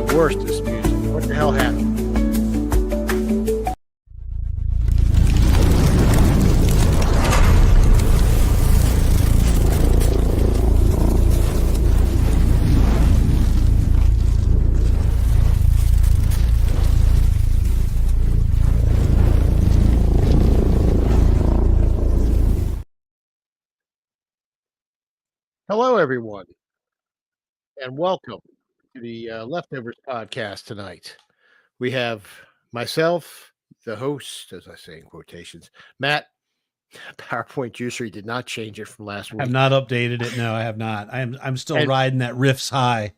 got worse, this music. What the hell happened? Hello, everyone, and welcome to the Leftovers podcast tonight. We have myself, the host, as I say in quotations, Matt. PowerPoint Juicer did not change it from last week. I have not updated it. No, I have not. I'm still riding that riffs high.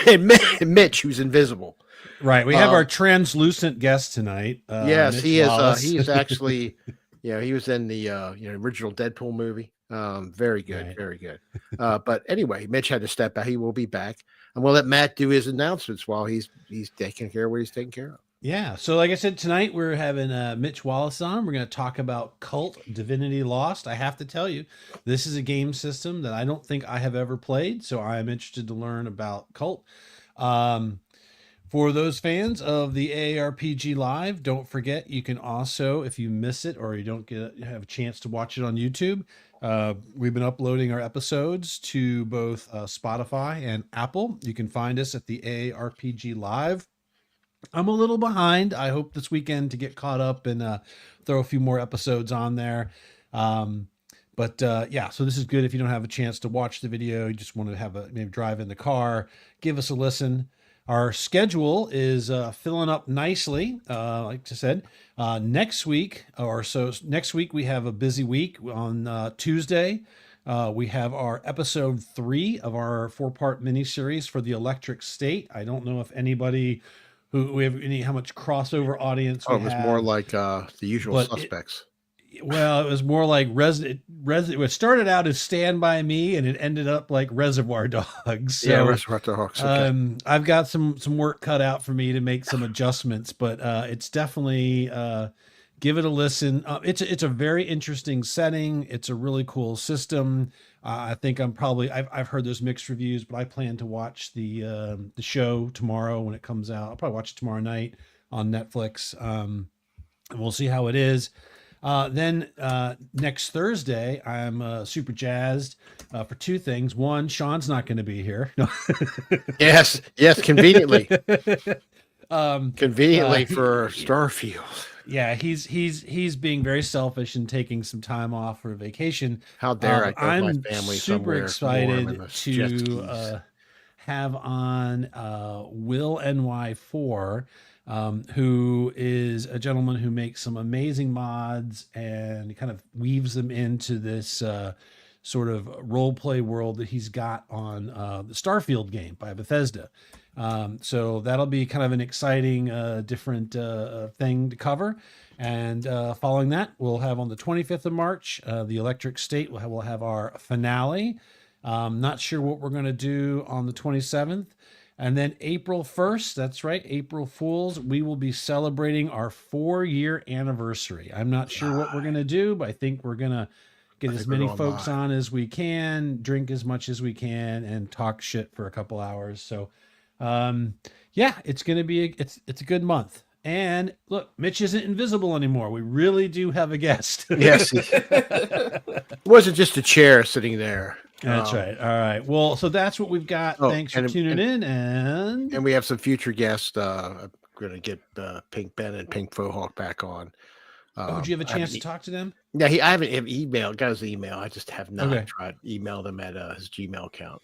And Mitch, who's invisible. Right. We have our translucent guest tonight. Yes, Mitch he is. Wallace. He is actually, he was in the original Deadpool movie. Very good, Right. very good. But anyway, Mitch had to step out. He will be back, and we'll let Matt do his announcements while he's taking care of what he's taking care of. Yeah. So, like I said, tonight we're having Mitch Wallace on. We're going to talk about KULT Divinity Lost. I have to tell you, this is a game system that I don't think I have ever played, so I am interested to learn about KULT. For those fans of the AARPG Live, don't forget you can also, if you miss it or you don't have a chance to watch it on YouTube, we've been uploading our episodes to both Spotify and Apple. You can find us at the AARPG Live. I'm a little behind. I hope this weekend to get caught up and throw a few more episodes on there. But yeah, so this is good if you don't have a chance to watch the video. You just want to have maybe drive in the car, give us a listen. Our schedule is filling up nicely. Like I said, next week we have a busy week. On Tuesday, we have our episode 3 of our 4-part miniseries for the Electric State. I don't know if anybody how much crossover audience. It was more like the Usual Suspects. It was more like it started out as Stand By Me, and it ended up like Reservoir Dogs. So, yeah, Reservoir Dogs. Okay. I've got some work cut out for me to make some adjustments, but it's definitely give it a listen. It's a very interesting setting. It's a really cool system. I think I've heard those mixed reviews, but I plan to watch the show tomorrow when it comes out. I'll probably watch it tomorrow night on Netflix. And we'll see how it is. Then next Thursday, I'm super jazzed for 2 things. One, Sean's not going to be here. Yes, conveniently. Conveniently for Starfield. Yeah, he's being very selfish and taking some time off for a vacation. How dare I go I'm with my family super excited to have on Will NY4, who is a gentleman who makes some amazing mods and kind of weaves them into this sort of role play world that he's got on the Starfield game by Bethesda. So that'll be kind of an exciting, different thing to cover. And following that, we'll have on the 25th of March, the Electric State. We'll have our finale. Not sure what we're going to do on the 27th. And then April 1st, that's right, April Fools, we will be celebrating our 4-year anniversary. I'm not sure what we're going to do, but I think we're going to get as many folks on as we can, drink as much as we can, and talk shit for a couple hours. So, yeah, it's going to be, it's a good month. And look, Mitch isn't invisible anymore. We really do have a guest. Yes. It wasn't just a chair sitting there. That's right. All right. Well, so that's what we've got. Thanks for tuning in. And we have some future guests. I'm going to get Pink Ben and Pink Fohawk back on. Did you have a chance to talk to them? Yeah, I haven't got his email. I just have not tried to email them at his Gmail account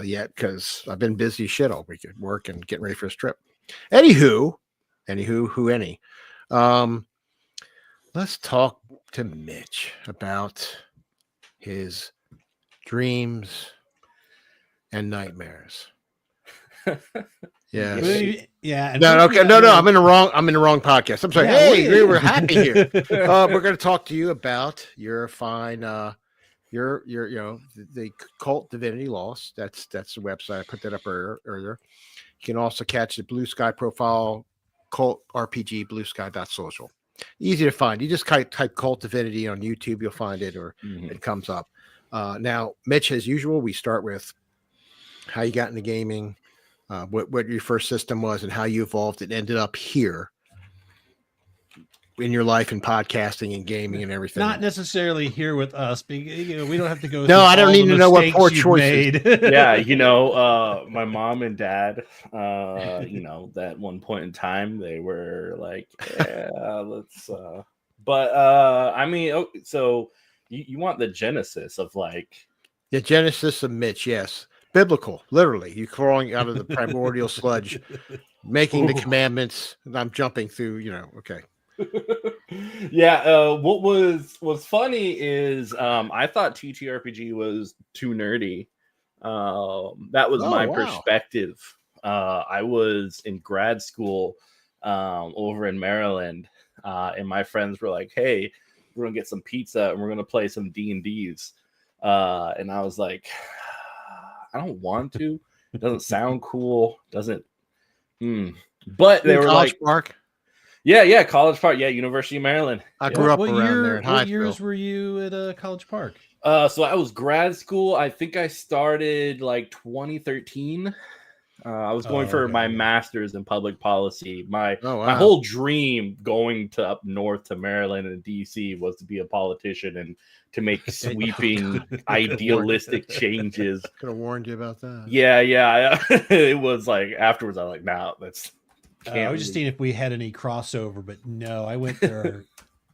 yet because I've been busy shit all week at work and getting ready for his trip. Anywho, let's talk to Mitch about his dreams and nightmares. Yes. Yeah. No. I'm in the wrong podcast. I'm sorry. Yeah, hey, we're happy here. We're going to talk to you about your fine, the KULT Divinity Lost. That's the website. I put that up earlier. You can also catch the Blue Sky profile, KULT RPG, bluesky.social. Easy to find. You just type KULT Divinity on YouTube, you'll find it, or it comes up. Now, Mitch, as usual, we start with how you got into gaming, what your first system was and how you evolved and ended up here in your life and podcasting and gaming and everything. Not necessarily here with us. We don't have to go. No, I don't need to know what poor choices. Yeah, my mom and dad, at one point in time, they were like, yeah, let's. So you want the genesis of like the genesis of Mitch? Yes, biblical, literally. You crawling out of the primordial sludge, making the commandments. And I'm jumping through. Okay. Yeah, what was funny is I thought TTRPG was too nerdy. That was my perspective. I was in grad school over in Maryland, and my friends were like, hey, we're gonna get some pizza and we're gonna play some D&Ds, and I was like, I don't want to. It doesn't sound cool. Doesn't but they were like Park. Yeah, College Park. Yeah, University of Maryland. I grew up around there. What years were you at College Park? So I was grad school. I think I started like 2013. I was going for my master's in public policy. My whole dream going to up north to Maryland and DC was to be a politician and to make sweeping, idealistic changes. Could have warned you about that. Yeah. It was like afterwards. I was like, no, that's. I was just seeing if we had any crossover, but no, I went there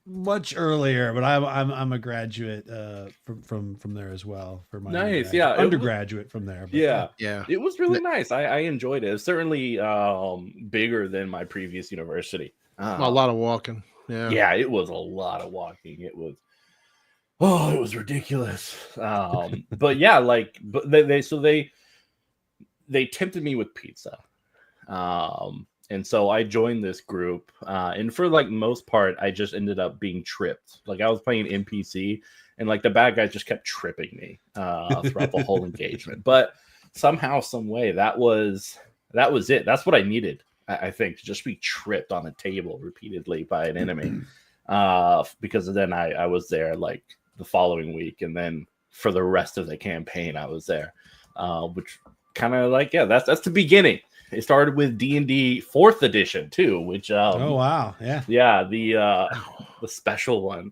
much earlier. But I'm a graduate from there as well for my undergraduate from there. But, yeah, it was really nice. I enjoyed it. It was certainly bigger than my previous university. A lot of walking. Yeah, it was a lot of walking. It was ridiculous. But yeah, they tempted me with pizza. And so I joined this group, and for like most part, I just ended up being tripped. Like I was playing NPC, and like the bad guys just kept tripping me throughout the whole engagement. But somehow, some way, that was it. That's what I needed, I think, to just be tripped on a table repeatedly by an enemy. Because then I was there like the following week, and then for the rest of the campaign, I was there, which kind of like that's the beginning. It started with D&D 4th edition too, which the special one,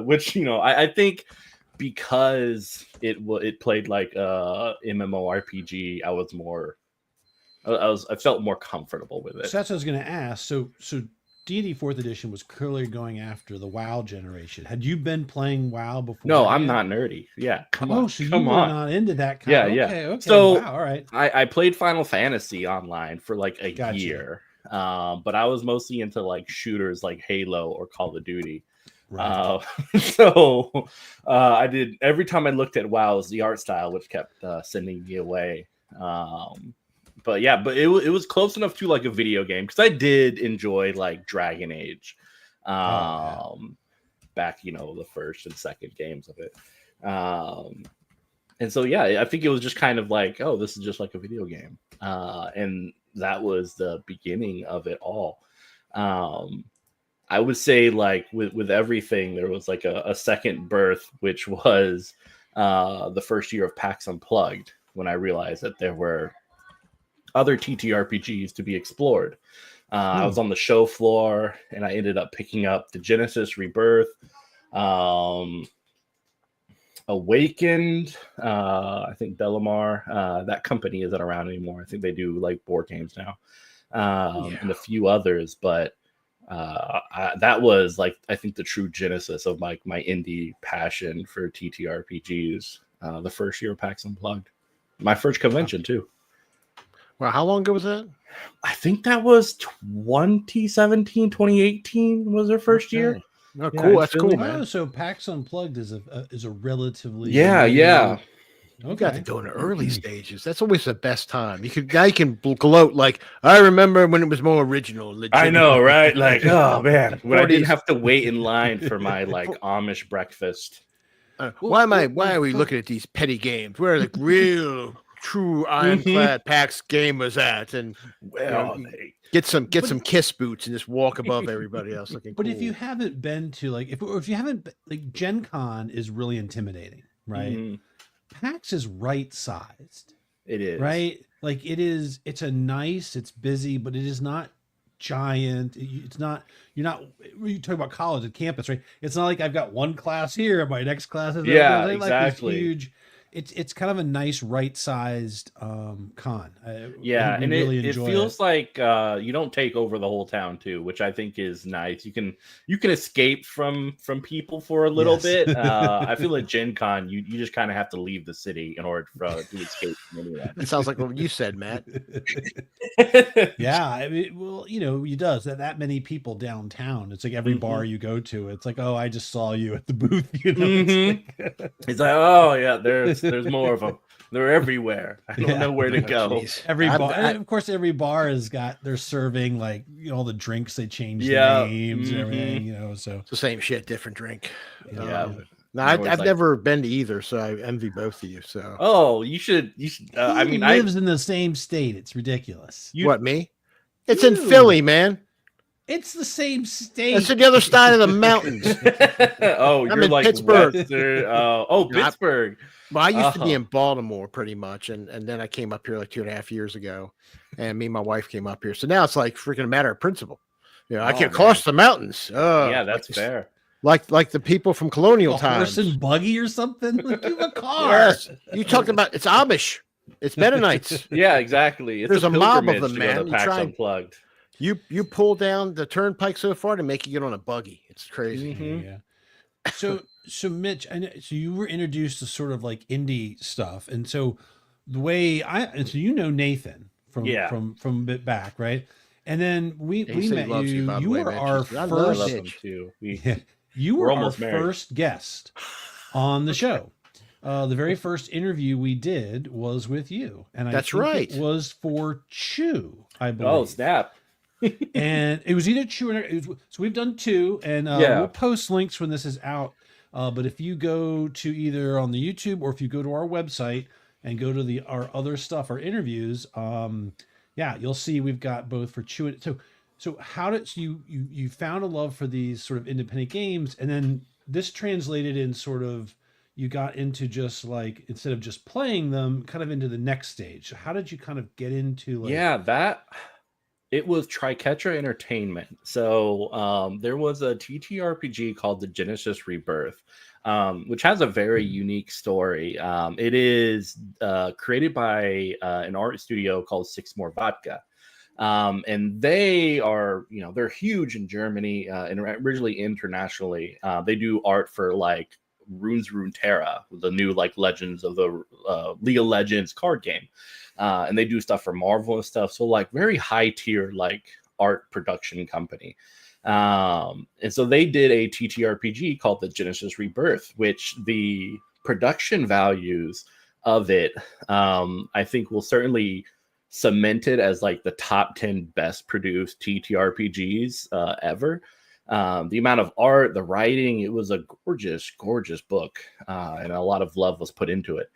which I think because it played like MMORPG, I felt more comfortable with it. So that's what I was going to ask. So D&D 4th edition was clearly going after the WoW generation. Had you been playing WoW before? No, I'm not nerdy. Yeah, come on. So you were not into that kind of... Okay. So, wow, all right. I played Final Fantasy online for like a year, but I was mostly into like shooters like Halo or Call of Duty. Right. I did... Every time I looked at WoW, it was the art style, which kept sending me away. But it was close enough to like a video game because I did enjoy like Dragon Age, back the first and second games of it, and so I think it was just kind of like, oh, this is just like a video game, and that was the beginning of it all. I would say like with everything, there was like a second birth, which was the first year of PAX Unplugged, when I realized that there were other TTRPGs to be explored. I was on the show floor, and I ended up picking up the Genesis Rebirth, Awakened, I think Delamar. That company isn't around anymore. I think they do like board games now, and a few others. But that was like, I think, the true genesis of like my indie passion for TTRPGs. The first year of PAX Unplugged, my first convention too. Well, how long ago was that? I think that was 2017, 2018 was their first year. Oh, cool. That's cool, man. Oh, so PAX Unplugged is a relatively... Yeah. You got to go in the early stages. That's always the best time. You can gloat like, I remember when it was more original. Legitimate. I know, right? Like, oh man, when I didn't have to wait in line for my like Amish breakfast. Why are we looking at these petty games? Where the real, true ironclad PAX gamers at? And get some kiss boots and just walk above everybody else looking. But cool. if you haven't been to if you haven't, like, Gen Con is really intimidating, right? Mm-hmm. PAX is right sized. It is. Right? Like it's busy, but it is not giant. It's not, you talk about college and campus, right? It's not like I've got one class here and my next class is Yeah, like exactly. this huge. It's kind of a nice right-sized con. Yeah, and really it feels like you don't take over the whole town too, which I think is nice. You can escape from people for a little bit. I feel at Gen Con you just kind of have to leave the city in order to escape from anywhere. It sounds like what you said, Matt. Yeah, I mean, well, you does that many people downtown. It's like every bar you go to, it's like, oh, I just saw you at the booth. It's like, oh yeah, there's more of them. They're everywhere. I don't know where to go. Geez. Every bar, and of course, every bar has they're serving like all the drinks. They change the names and everything. So it's the same shit, different drink. Yeah. No, I've never been to either, so I envy both of you. So, oh, you should. I mean, lives in the same state. It's ridiculous. What, me? It's in Philly, man. It's the same state. It's on the other side of the mountains. Oh, I'm you're in like Pittsburgh. Pittsburgh. Well, I used to be in Baltimore pretty much, and then I came up here like 2.5 years ago, and me and my wife came up here. So now it's like freaking a matter of principle. I can't cross the mountains. Yeah, that's fair. Like the people from colonial times. Horse and buggy or something. Like, you have a car. Yes, you talked about it's Amish. It's Mennonites. Yeah, exactly. There's a mob of them, man. Unplugged. You pull down the turnpike so far to make you get on a buggy. It's crazy. Yeah. So Mitch, I know, so you were introduced to sort of like indie stuff, and so the way so Nathan from a bit back, right? And then we met you. You were our first. You were our first guest on the show. The very first interview we did was with you, and I think it was for Chew, I believe. Oh, snap! And it was either Chew or so we've done 2, and we'll post links when this is out. But if you go to either on the YouTube or if you go to our website and go to our other stuff, our interviews, you'll see we've got both for Chew and so how did you found a love for these sort of independent games, and then this translated in sort of you got into just like instead of just playing them, kind of into the next stage. So how did you kind of get into it was Triquetra Entertainment. So there was a TTRPG called the Genesis Rebirth, which has a very unique story. It is created by an art studio called Six More Vodka. And they are, they're huge in Germany and originally internationally. They do art for like Runeterra, the new like Legends of the League of Legends card game. And they do stuff for Marvel and stuff. So like very high tier, like art production company. And so they did a TTRPG called the Genesis Rebirth, which the production values of it, I think will certainly cement it as like the top 10 best produced TTRPGs ever. The amount of art, the writing, it was a gorgeous book. And a lot of love was put into it.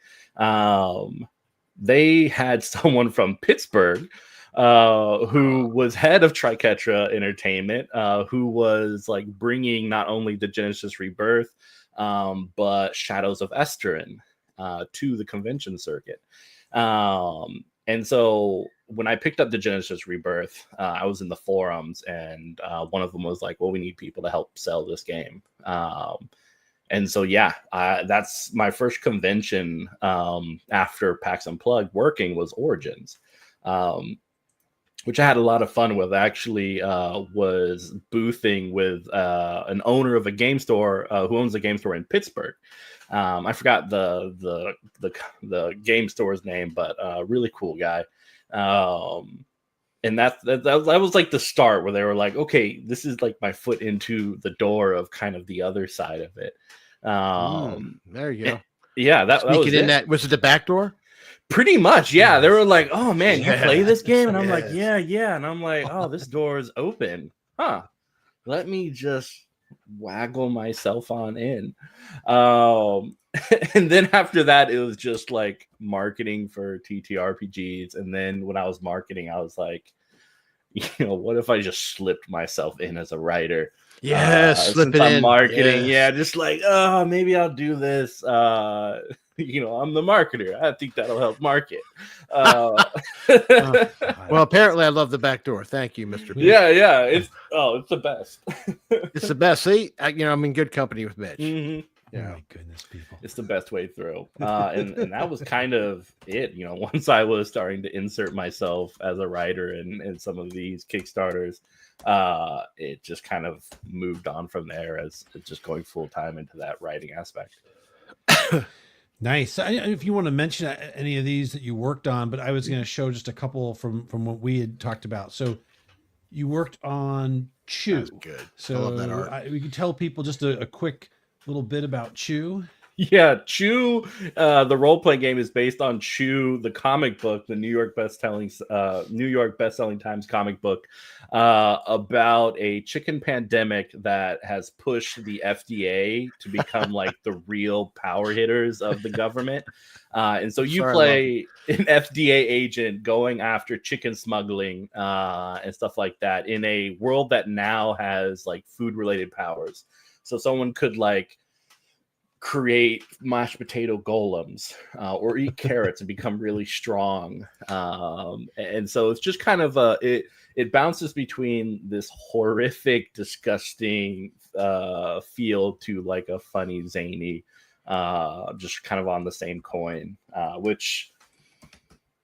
They had someone from Pittsburgh who was head of Triquetra Entertainment, who was like bringing not only the Genesis Rebirth, but Shadows of Esteren to the convention circuit. And so when I picked up the Genesis Rebirth, I was in the forums, and one of them was like, well, we need people to help sell this game. And so, that's my first convention after PAX Unplugged working was Origins, which I had a lot of fun with. I actually was boothing with an owner of a game store who owns a game store in Pittsburgh. I forgot the game store's name, but really cool guy. And that was like the start where they were like, okay, this is like my foot into the door of kind of the other side of it. There you go. Yeah, that was in. That was it. The back door. Pretty much, yeah. They were like, "Oh man, you play this game?" And I'm like, "Yeah." And I'm like, "Oh, this door is open, huh? Let me just waggle myself on in." And then after that, it was just like marketing for TTRPGs. And then when I was marketing, I was like, what if I just slipped myself in as a writer? Slip it in marketing. Yeah, just like, maybe I'll do this. I'm the marketer. I think that'll help market. Well, apparently I love the back door. Thank you, Mr. B. Yeah. It's the best. It's the best. See, I'm in good company with Mitch. Mm-hmm. Yeah. Oh my goodness, people. It's the best way through. And that was kind of it. Once I was starting to insert myself as a writer in some of these Kickstarters, it just kind of moved on from there as just going full time into that writing aspect. Nice. If you want to mention any of these that you worked on, but I was going to show just a couple from what we had talked about. So you worked on Chew. That's good. So I love that art. We can tell people just a quick little bit about Chew. Yeah, Chew, the role-playing game is based on Chew, the comic book, the New York best-selling Times comic book, about a chicken pandemic that has pushed the FDA to become like the real power hitters of the government. And so you play an FDA agent going after chicken smuggling and stuff like that in a world that now has like food-related powers. So someone could like create mashed potato golems or eat carrots and become really strong. And so it's just kind of it bounces between this horrific, disgusting feel to like a funny, zany, just kind of on the same coin, which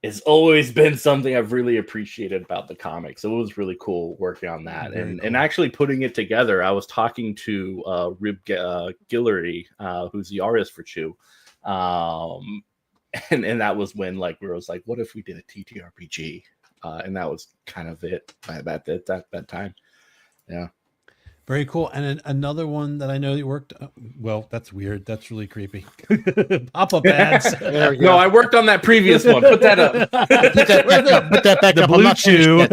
has always been something I've really appreciated about the comics. So it was really cool working on that and actually putting it together. I was talking to Rib Guillory, who's the artist for Chew. And that was when like we was like, what if we did a TTRPG? And that was kind of it by that time. Yeah. Very cool. And another one that I know you worked. Well, that's weird. That's really creepy. Pop-up ads. No, I worked on that previous one. Put that up. Put that back the up. Blue Chew.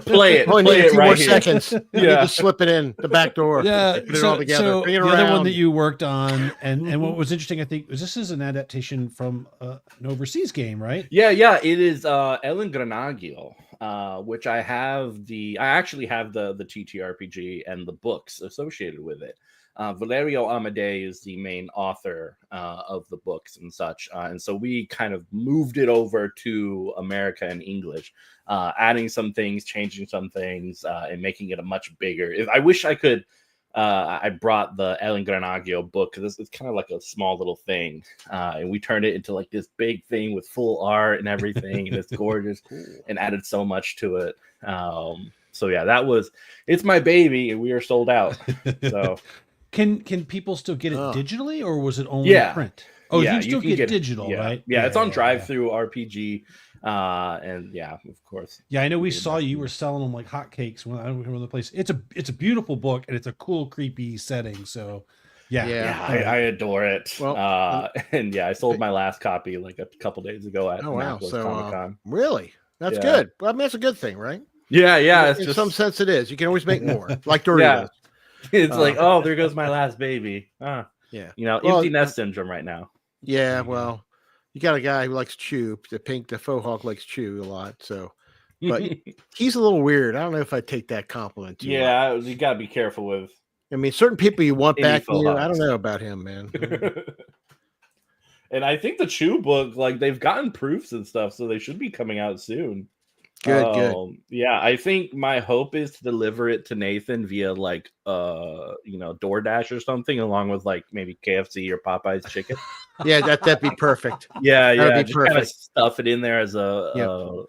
Play it. Play it right here. Seconds. Yeah, just slip it in the back door. Yeah, put it all together. So Bring it the around. other one that you worked on, and what was interesting, I think, was this is an adaptation from an overseas game, right? Yeah. It is El Engranaggio, which I actually have the TTRPG and the books associated with it. Valerio Amadei is the main author of the books and such. And so we kind of moved it over to America in English, adding some things, changing some things, and making it a much bigger. I wish I could. I brought the El Engranaggio book because it's kind of like a small little thing. And we turned it into like this big thing with full art and everything. And it's gorgeous and added so much to it. So yeah, it's my baby and we are sold out. So can people still get it digitally or was it only print? Oh, yeah, you can still get digital, right? Yeah, it's on Drive-Thru RPG. And yeah, of course. Yeah, I know we saw you were selling them like hotcakes when I remember the place. It's a beautiful book and it's a cool, creepy setting. So yeah, I adore it. Well, and yeah, I sold my last copy like a couple days ago at Comic Con. Really? That's good. Well, I mean, that's a good thing, right? Yeah. In some sense, it is. You can always make more, like Doritos. It's like, oh, there goes my last baby. Yeah. Empty nest syndrome right now. Yeah, well, you got a guy who likes Chew. The faux hawk likes Chew a lot. So, but he's a little weird. I don't know if I take that compliment. Yeah, you got to be careful with. I mean, certain people you want back here. I don't know about him, man. And I think the Chew book, like they've gotten proofs and stuff, so they should be coming out soon. Good. Yeah, I think my hope is to deliver it to Nathan via like DoorDash or something, along with like maybe KFC or Popeye's chicken. Yeah, that'd be perfect. Yeah, that'd be just perfect. Kind of stuff it in there as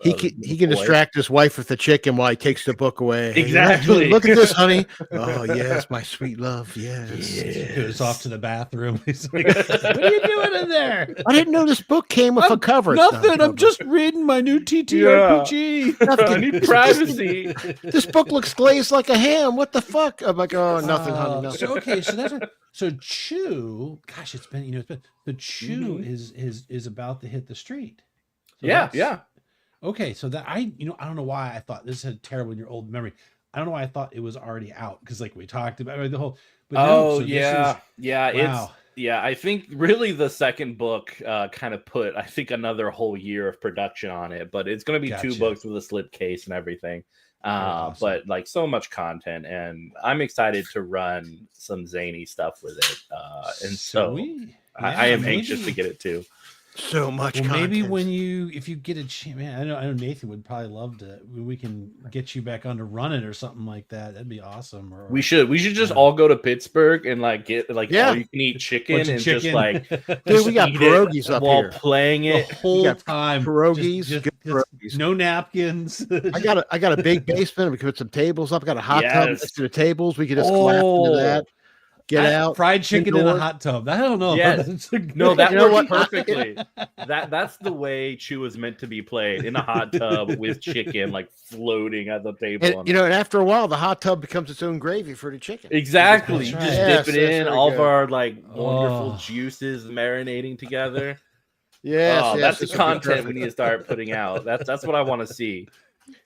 he can distract his wife with the chicken while he takes the book away. Exactly. Look at this, honey. Oh yes, my sweet love. Yes. He goes off to the bathroom. He's like, "What are you doing in there? I didn't know this book came with a cover. Nothing. I'm just reading my new TTRPG. I need privacy. This book looks glazed like a ham. What the fuck? I'm like, oh, nothing, honey. Nothing. So that's so Chew. Gosh, it's been the Chew is about to hit the street. So yeah. Okay, so that I don't know why I thought this is a terrible in your old memory. I don't know why I thought it was already out because like we talked about the whole. But wow. I think really the second book kind of put I think another whole year of production on it, but it's going to be 2 books with a slip case and everything. Awesome. But like so much content, and I'm excited to run some zany stuff with it. And so I am anxious to get it too. So much. Well, maybe content. if you get a chance, man, I know Nathan would probably love to. We can get you back on to run it or something like that. That'd be awesome. Or we should just all go to Pittsburgh and like get like all you can eat chicken and chicken. just like dude, we got pierogies up while here playing it the whole time. Pierogies, just pierogies. No napkins. I got a big basement. We can put some tables up. I got a hot tub next to the tables. We can just collapse into that. Get out. Fried chicken indoors. in a hot tub. I don't know. Yes. No, that you know works what? perfectly. That's the way Chew is meant to be played, in a hot tub with chicken like floating at the table. And, and after a while, the hot tub becomes its own gravy for the chicken. Exactly. You That's just right. dip it in, all of our like wonderful Oh. juices marinating together. Yes, That's the content we need to start putting out. That's what I want to see.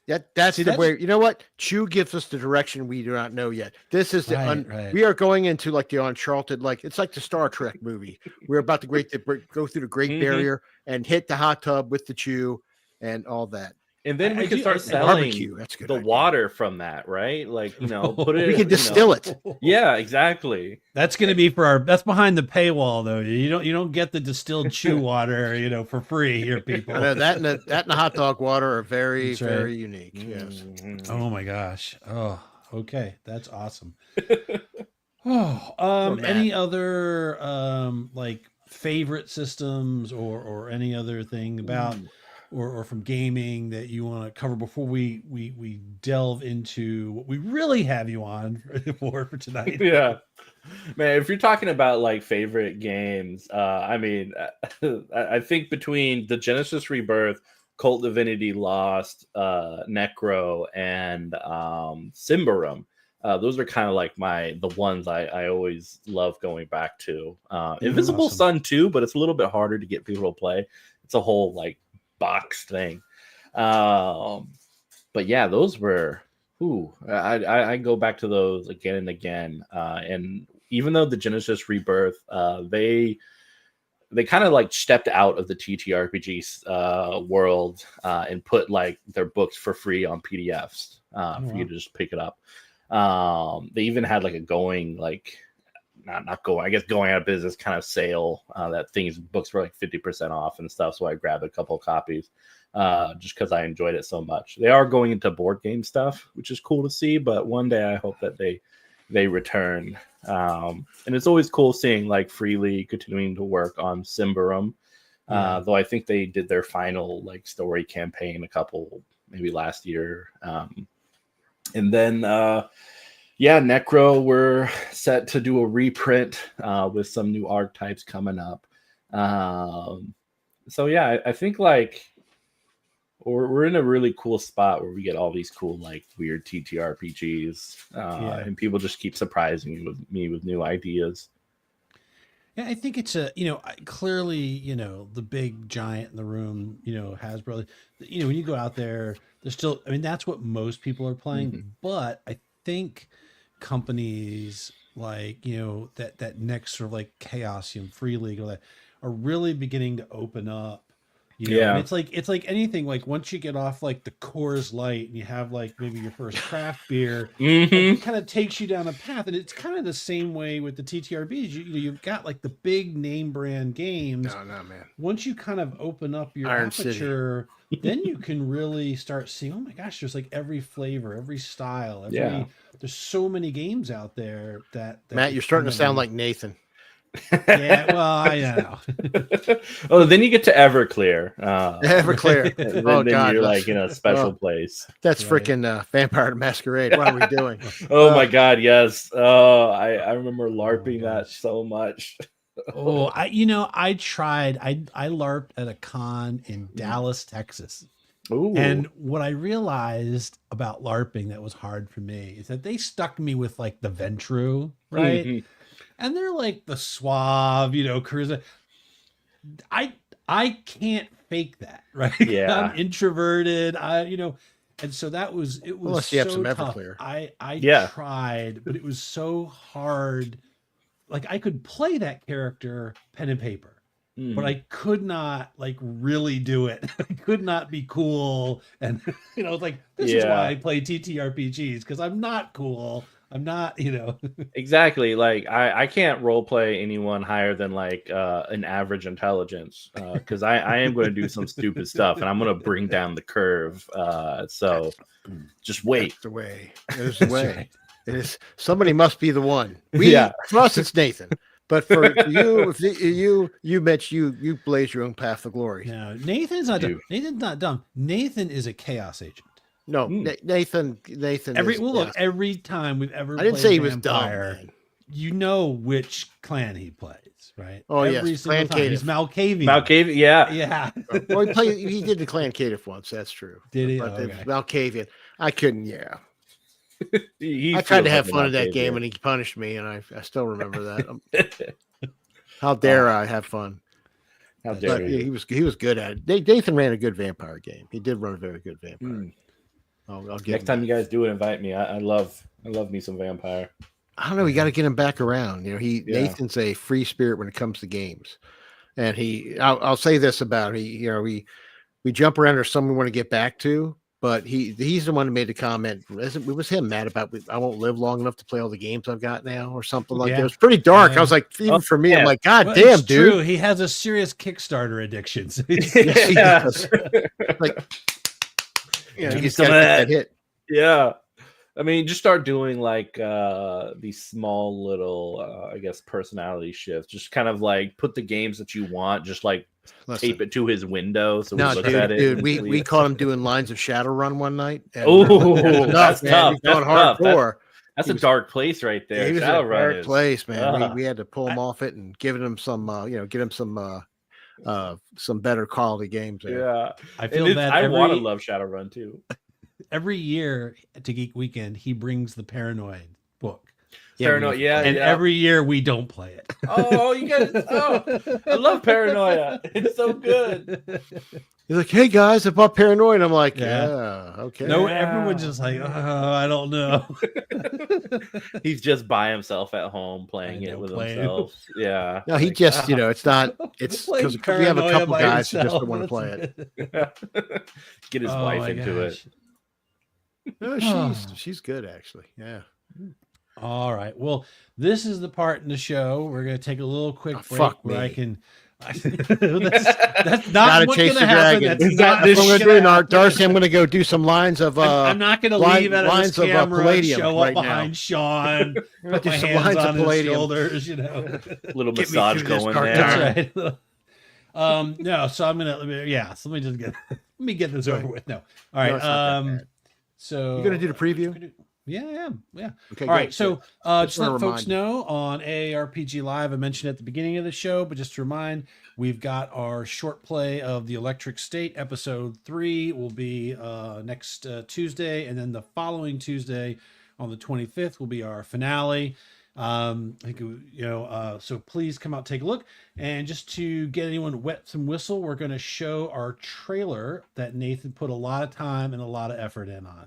That's the way. You know what? Chew gives us the direction we do not know yet. This is the we are going into like the Uncharted, like it's like the Star Trek movie. We're about to go through the Great Barrier and hit the hot tub with the Chew and all that. And then we can start selling barbecue. That's good. The water from that, right? Like, put it. We can distill it. Yeah, exactly. That's going to be that's behind the paywall though. You don't get the distilled Chew water, for free here, people. I know that and the hot dog water are very, very unique. Yes. Oh my gosh. Oh, okay. That's awesome. Any other like favorite systems or any other thing about or from gaming that you want to cover before we delve into what we really have you on for tonight? Yeah, man, if you're talking about like favorite games, I mean, I think between the Genesis Rebirth, KULT Divinity Lost, Necro, and Symbaroum, those are kind of like the ones I always love going back to. Invisible Sun too, but it's a little bit harder to get people to play. It's a whole like box thing. But yeah, those were I go back to those again and again. And even though the Genesis Rebirth, they kind of like stepped out of the TTRPG world and put like their books for free on PDFs for you to just pick it up. They even had like a going like not going, I guess going out of business kind of sale that books were like 50% off and stuff. So I grabbed a couple of copies just because I enjoyed it so much. They are going into board game stuff, which is cool to see, but one day I hope that they return. And it's always cool seeing like Freely continuing to work on Symbaroum, though I think they did their final like story campaign maybe last year. And then Necro, we're set to do a reprint with some new archetypes coming up. So yeah, I think like we're in a really cool spot where we get all these cool like weird TTRPGs, and people just keep surprising me with new ideas. Yeah, I think it's clearly, the big giant in the room, Hasbro, when you go out there, there's still, that's what most people are playing, but I think companies like, that next sort of like Chaosium, Free League, all that are really beginning to open up. And it's like anything, like once you get off like the Coors Light and you have like maybe your first craft beer, it kind of takes you down a path. And it's kind of the same way with the TTRPGs. You've got like the big name brand games. No, man. Once you kind of open up your Iron aperture, then you can really start seeing, oh my gosh, there's like every flavor, every style, there's so many games out there that Matt, you're starting to sound like Nathan. Yeah, well, I know. Oh, then you get to Everclear. Everclear. Then you're like in a special place. That's freaking Vampire the Masquerade. What are we doing? Oh my God, yes. Oh, I remember LARPing that so much. I tried. I LARPed at a con in Dallas, Texas. Ooh. And what I realized about LARPing that was hard for me is that they stuck me with like the Ventru, right? Mm-hmm. And they're like the suave, charisma. I can't fake that, right? Yeah. I'm introverted. And so it was Unless you have some tough. Everclear. I tried, but it was so hard. Like I could play that character pen and paper, but I could not like really do it. I could not be cool. And it's like, this is why I play TTRPGs, because I'm not cool. I'm not, Exactly. Like I can't role play anyone higher than like an average intelligence because I am going to do some stupid stuff and I'm going to bring down the curve. So just wait. That's the way. There's the way. Right. It is. Somebody must be the one. Yeah. For us, it's Nathan. But for you, if you Mitch, you blaze your own path of glory. No, Nathan's not dumb. Nathan's not dumb. Nathan is a chaos agent. No, Nathan. Every time we've ever I didn't played say he was Vampire, dumb, man. You know which clan he plays, right? Oh, every yes, single Clan time. He's Caitiff. Malkavian. Malkavian, yeah. Yeah. Well, he did the Clan Caitiff once. That's true. Did he? But Okay. Malkavian, I couldn't. Yeah. He I tried to feels have like fun at that Malkavian. game, and he punished me, and I still remember that. How dare I have fun? How dare But you? he was good at it. Nathan ran a good vampire game. He did run a very good vampire. I'll give Next him time that. you guys do it, invite me. I love me some Vampire. I don't know. We got to get him back around. Nathan's a free spirit when it comes to games, and I'll say this about him. We jump around or someone we want to get back to, but he's the one who made the comment. It was him mad about I won't live long enough to play all the games I've got now or something like that. It was pretty dark. I was like, even for me, I'm like, God damn, it's dude. True. He has a serious Kickstarter addiction. So Yes, he does. Like, he's got that hit. Yeah. I mean, just start doing like these small little, I guess, personality shifts. Just kind of like put the games that you want, just like tape it to his window so we look at it. Dude, we caught him doing lines of Shadowrun one night. Oh, that's tough. He's going hardcore. That's a dark place right there. He was in a dark place, man. Ah. We had to pull him off it and give him some, get him some better quality games there. Yeah, I feel that I want to love Shadowrun too. Every year to Geek Weekend, he brings the Paranoid book. Paranoid, and every year we don't play it. Oh, you guys! Oh, I love Paranoia. It's so good. He's like, "Hey guys, I bought Paranoid." I'm like, "Yeah, okay." No, everyone's just like, "Oh, I don't know." He's just by himself at home playing it with himself. Yeah. No, he just, it's not. It's because we have a couple guys who just don't want to play it. Get his wife into it. No, she's good actually. Yeah. All right. Well, this is the part in the show we're going to take a little quick break where I can. That's not what's going to happen. That's not this shit. Darcy, I'm going to go do some lines of. I'm not going to leave out of this camera and show up right behind now. Sean. Put my some hands lines on of his shoulders. Little massage going there. That's right. No, so I'm gonna. So let me get this over with. No. All right. So you're gonna do the preview. Yeah, I am. Yeah. Okay. All right. So just let folks know on AARPG Live, I mentioned at the beginning of the show, but just to remind, we've got our short play of The Electric State. Episode 3 will be next Tuesday, and then the following Tuesday on the 25th will be our finale. So please come out, take a look. And just to get anyone wet some whistle, we're going to show our trailer that Nathan put a lot of time and a lot of effort in on.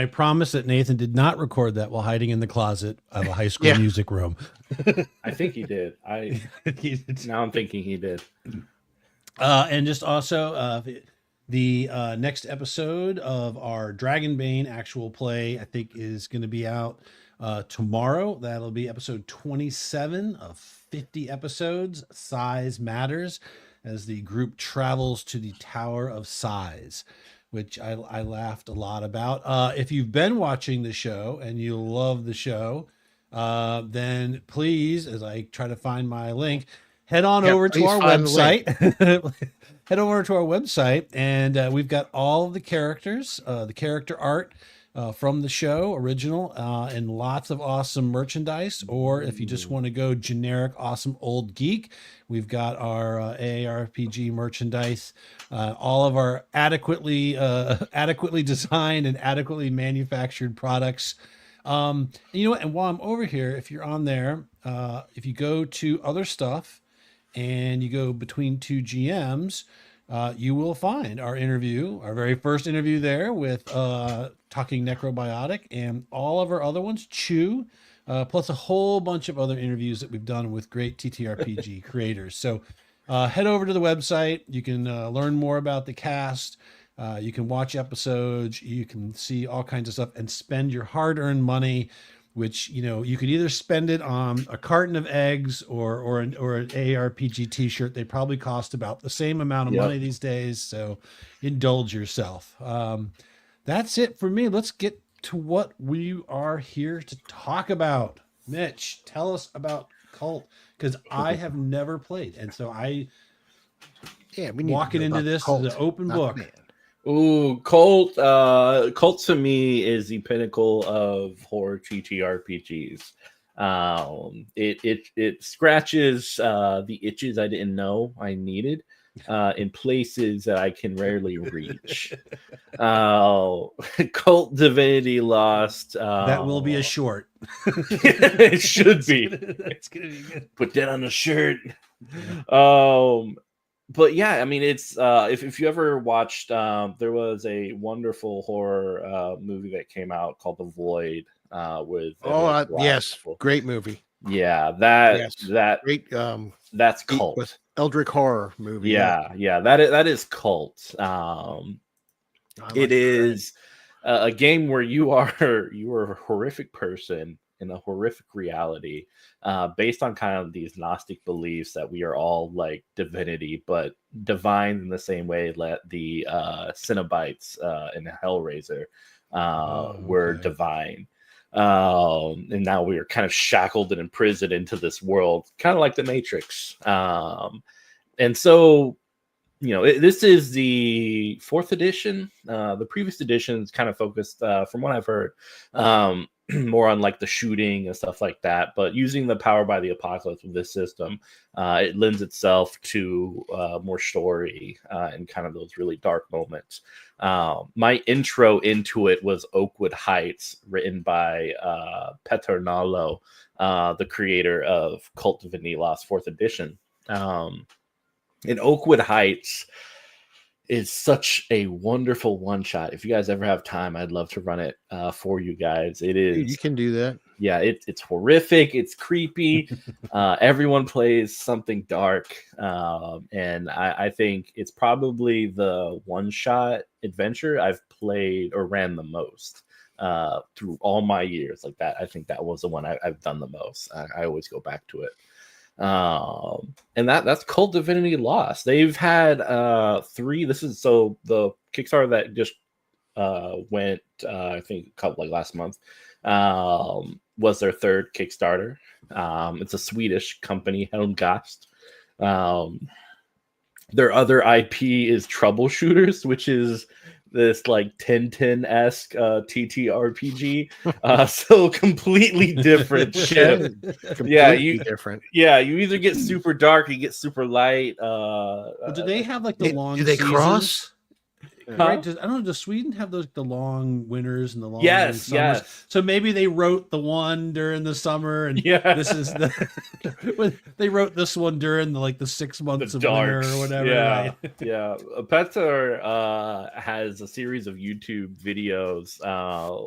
I promise that Nathan did not record that while hiding in the closet of a high school music room. I think he did. Now I'm thinking he did. And just also the next episode of our Dragonbane actual play, I think, is going to be out tomorrow. That'll be episode 27 of 50 episodes. Size Matters, as the group travels to the Tower of Size, which I laughed a lot about. If you've been watching the show and you love the show, then please, as I try to find my link, head on over to our website. Head over to our website, and we've got all of the characters, the character art from the show original, and lots of awesome merchandise. Or if you just want to go generic, awesome old geek, we've got our AARPG merchandise, all of our adequately designed and adequately manufactured products. And you know what? And while I'm over here, if you're on there, if you go to other stuff and you go between two GMs, you will find our very first interview there with Talking Necrobiotic, and all of our other ones, Chew, plus a whole bunch of other interviews that we've done with great TTRPG creators. So head over to the website. You can learn more about the cast. You can watch episodes. You can see all kinds of stuff and spend your hard-earned money, which, you could either spend it on a carton of eggs or an AARPG t-shirt. They probably cost about the same amount of money these days. So indulge yourself. That's it for me. Let's get to what we are here to talk about. Mitch, tell us about KULT, because I have never played. And so we need walking into this is an open book. Ooh, KULT. KULT to me is the pinnacle of horror TTRPGs. It scratches the itches I didn't know I needed in places that I can rarely reach. KULT Divinity Lost. That will be a short. It should be. It's gonna be good. Put that on a shirt. But yeah, I mean, it's if you ever watched, there was a wonderful horror movie that came out called The Void with yes, great movie. Yeah, that great that's KULT. With Eldritch horror movie. Yeah, that is KULT. It is a game where you are a horrific person in a horrific reality, based on kind of these Gnostic beliefs that we are all like divinity, but divine in the same way that the Cenobites in Hellraiser were divine. And now we are kind of shackled and imprisoned into this world, kind of like the Matrix. And so, this is the 4th edition. The previous editions kind of focused, from what I've heard, more on like the shooting and stuff like that, but using the power by the apocalypse with this system, it lends itself to more story and kind of those really dark moments. My intro into it was Oakwood Heights, written by Peter Nalo, the creator of KULT Divinity Lost 4th edition. In Oakwood Heights is such a wonderful one shot. If you guys ever have time, I'd love to run it for you guys. It is. Dude, you can do that. Yeah, it's horrific. It's creepy. Everyone plays something dark, and I think it's probably the one shot adventure I've played or ran the most through all my years. Like that, I think that was the one I've done the most. I always go back to it. And that's KULT Divinity Lost. They've had 3. This is so the Kickstarter that just went I think a couple like last month was their 3rd Kickstarter. It's a Swedish company, Helmgast. Their other IP is Troubleshooters, which is this like 1010-esque TTRPG. So completely different shit. Completely different. Yeah, you either get super dark, you get super light. Do they have like the long do they seasons? cross? Right? I don't know. Does Sweden have the long winters and the long Yes, summers? yes. So maybe they wrote the one during the summer, and this is the when they wrote this one during the 6 months of winter or whatever. Yeah, right? yeah. Petter has a series of YouTube videos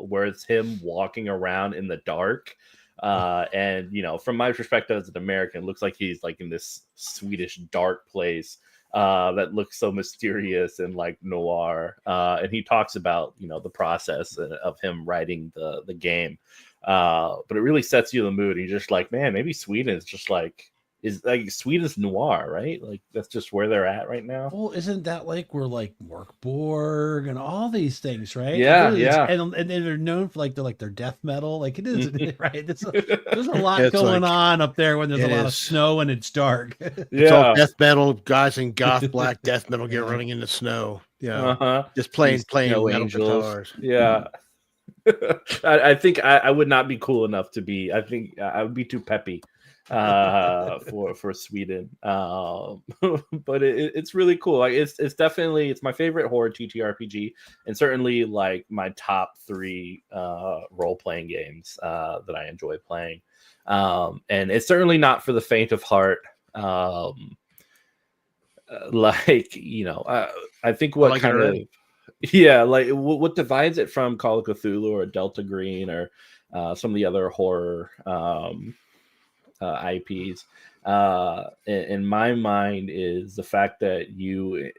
where it's him walking around in the dark. And from my perspective as an American, it looks like he's like in this Swedish dark place that looks so mysterious and like noir. And he talks about the process of him writing the game. But it really sets you in the mood. And you're just like, man, maybe Sweden is just like Sweden's noir, right? Like that's just where they're at right now. Well, isn't that like we're like Morkborg and all these things, right? Yeah, really, yeah. And they're known for their death metal, like it is, right? There's a lot going on up there when there's a lot of snow and it's dark. It's all death metal guys in goth black death metal get running in the snow. Just playing metal guitars. Yeah. I think I would not be cool enough to be. I think I would be too peppy for Sweden. But it's really cool. Like it's definitely my favorite horror TTRPG, and certainly like my top 3 role playing games that I enjoy playing. And it's certainly not for the faint of heart. I think what kind of like what divides it from Call of Cthulhu or Delta Green or some of the other horror IPs in my mind is the fact that you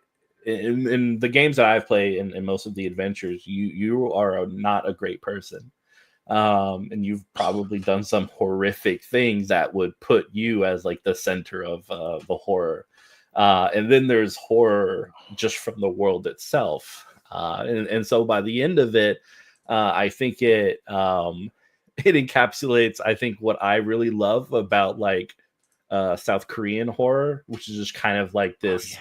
in the games that I've played in most of the adventures, you are not a great person, and you've probably done some horrific things that would put you as like the center of the horror, and then there's horror just from the world itself, and so by the end of it, I think it encapsulates, I think, what I really love about like South Korean horror, which is just kind of like this.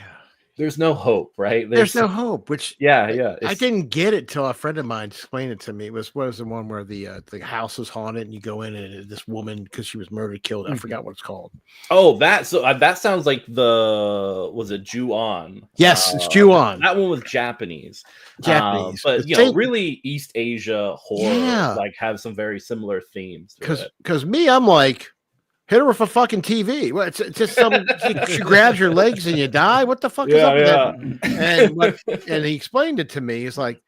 There's no hope, right? There's no hope. Which I didn't get it till a friend of mine explained it to me. It was the one where the house is haunted and you go in and this woman, because she was murdered, killed. I forgot what it's called. Oh, that sounds like was it Ju-on? Yes, it's Ju-on. That one was Japanese, but really East Asia horror like have some very similar themes. Because me, I'm like, hit her with a fucking TV. Well, it's just some. She grabs your legs and you die. What the fuck is up with that? And he explained it to me. It's like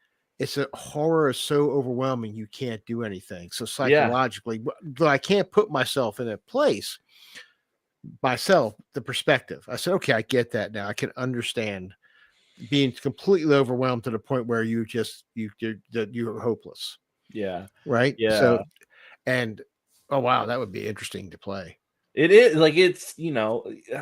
horror is so overwhelming you can't do anything. So psychologically, but I can't put myself in a place myself. The perspective. I said, okay, I get that now. I can understand being completely overwhelmed to the point where you're hopeless. Yeah. Right. Yeah. So, and. Oh wow, that would be interesting to play. It is like it's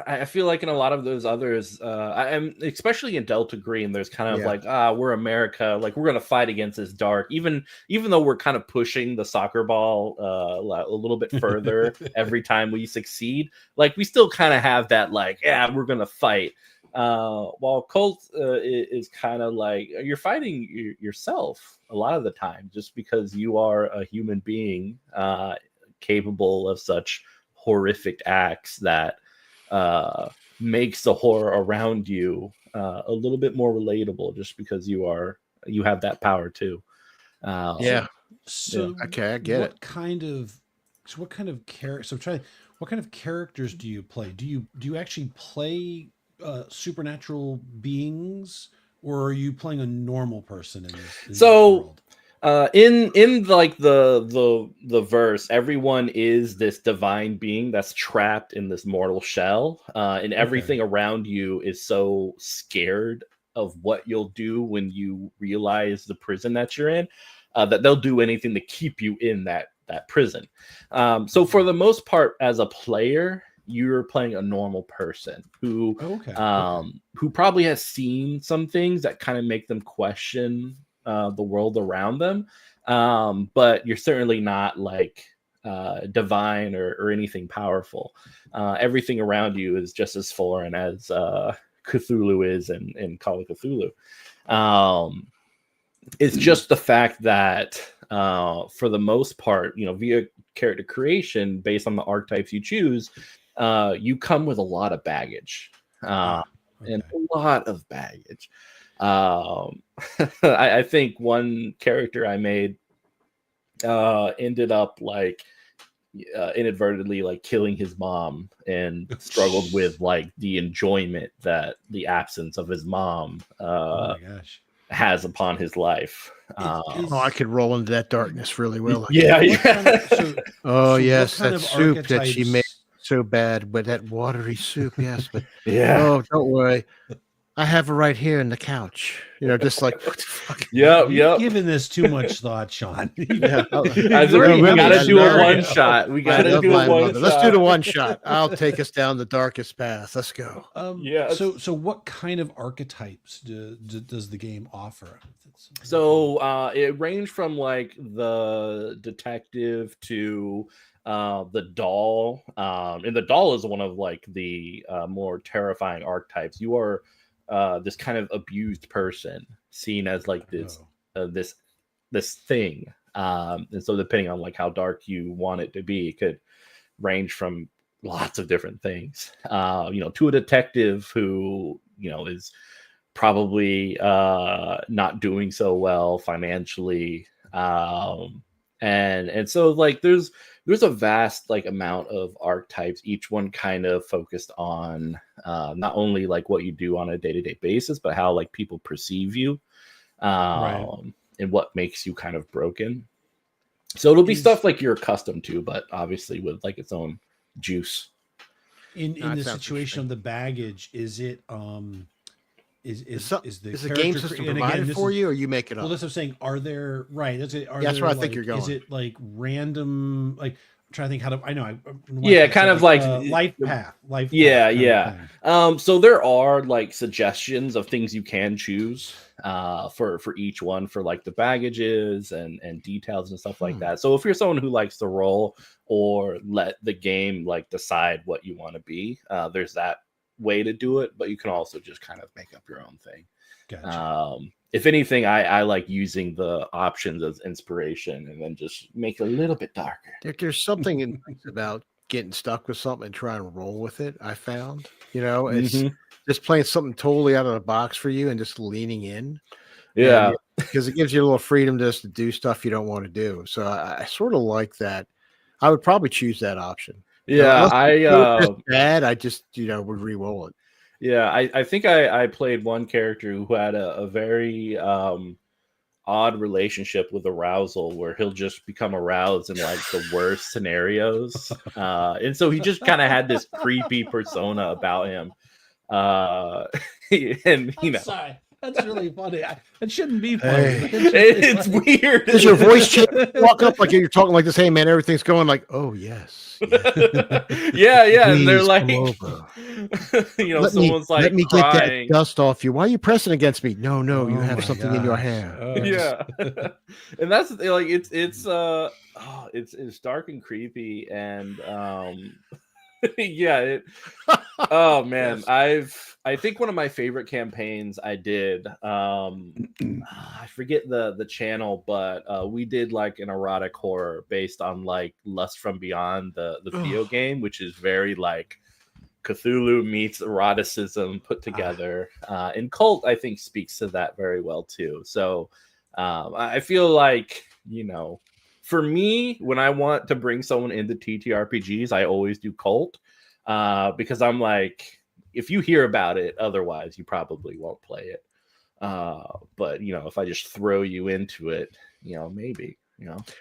I feel like in a lot of those others, and especially in Delta Green, there's kind of like we're America, like we're gonna fight against this dark, even though we're kind of pushing the soccer ball a little bit further every time we succeed, like we still kind of have that like we're gonna fight. While KULT is kind of like you're fighting yourself a lot of the time, just because you are a human being. Capable of such horrific acts that makes the horror around you a little bit more relatable, just because you have that power too. So okay, I get it. What kind of characters do you play? Do you actually play supernatural beings, or are you playing a normal person in this world? In like the verse, everyone is this divine being that's trapped in this mortal shell, and everything around you is so scared of what you'll do when you realize the prison that you're in, that they'll do anything to keep you in that prison. So for the most part, as a player, you're playing a normal person who probably has seen some things that kind of make them question the world around them, but you're certainly not like divine or anything powerful. Everything around you is just as foreign as Cthulhu is in Call of Cthulhu. It's just the fact that for the most part, via character creation based on the archetypes you choose, you come with a lot of baggage, and a lot of baggage. I think one character I made ended up like inadvertently like killing his mom and struggled with like the enjoyment that the absence of his mom oh my gosh. has upon his life. I could roll into that darkness really well. Yeah. Oh yes, that soup that she made so bad, but that watery soup, yes, but yeah. Oh, don't worry. I have her right here in the couch. Just like what the fuck. You've given this too much thought, Sean. Yeah. We gotta do a one shot. We gotta do a one shot. Let's do the one shot. I'll take us down the darkest path. Let's go. So what kind of archetypes does the game offer? So it ranged from like the detective to the doll. And the doll is one of like the more terrifying archetypes. You are this kind of abused person seen as like this this thing. And so depending on like how dark you want it to be, it could range from lots of different things. To a detective who, is probably not doing so well financially. And so like there's a vast like amount of archetypes, each one kind of focused on not only like what you do on a day-to-day basis, but how like people perceive you, and what makes you kind of broken. So it'll be stuff like you're accustomed to, but obviously with like its own juice. In the situation of the baggage, is it is the game system provided for you, or you make it up? Well, that's what I'm saying. Are there that's where I think you're going. Is it like random? Like I'm trying to think how to. I know. Kind of like life path. Yeah. So there are like suggestions of things you can choose for each one, for like the baggages and details and stuff like that. So if you're someone who likes to roll or let the game like decide what you want to be, there's that way to do it, but you can also just kind of make up your own thing. Gotcha. If anything, I like using the options as inspiration and then just make it a little bit darker. There's something about getting stuck with something and trying to roll with it. I found, it's just playing something totally out of the box for you and just leaning in. Yeah, because it gives you a little freedom just to do stuff you don't want to do. So I sort of like that. I would probably choose that option. Yeah, I just would re-roll it. Yeah, I think I played one character who had a very odd relationship with arousal, where he'll just become aroused in like the worst scenarios, and so he just kind of had this creepy persona about him, and Sorry. That's really funny. It shouldn't be funny. Hey. It's weird. Does your voice change? Walk up like you're talking like this. Hey, man, everything's going like, oh, yes. Yeah. And they're like, someone's like, let me crying. Get that dust off you. Why are you pressing against me? No, you have something in your hair. Yeah. And that's like, it's dark and creepy. And, yeah. Oh man, yes. I think one of my favorite campaigns I did, I forget the channel, but we did like an erotic horror based on like Lust from Beyond, the video game, which is very like Cthulhu meets eroticism put together. And KULT, I think, speaks to that very well too. So I feel like, for me, when I want to bring someone into TTRPGs, I always do KULT, because I'm like, if you hear about it, otherwise you probably won't play it. But if I just throw you into it, maybe.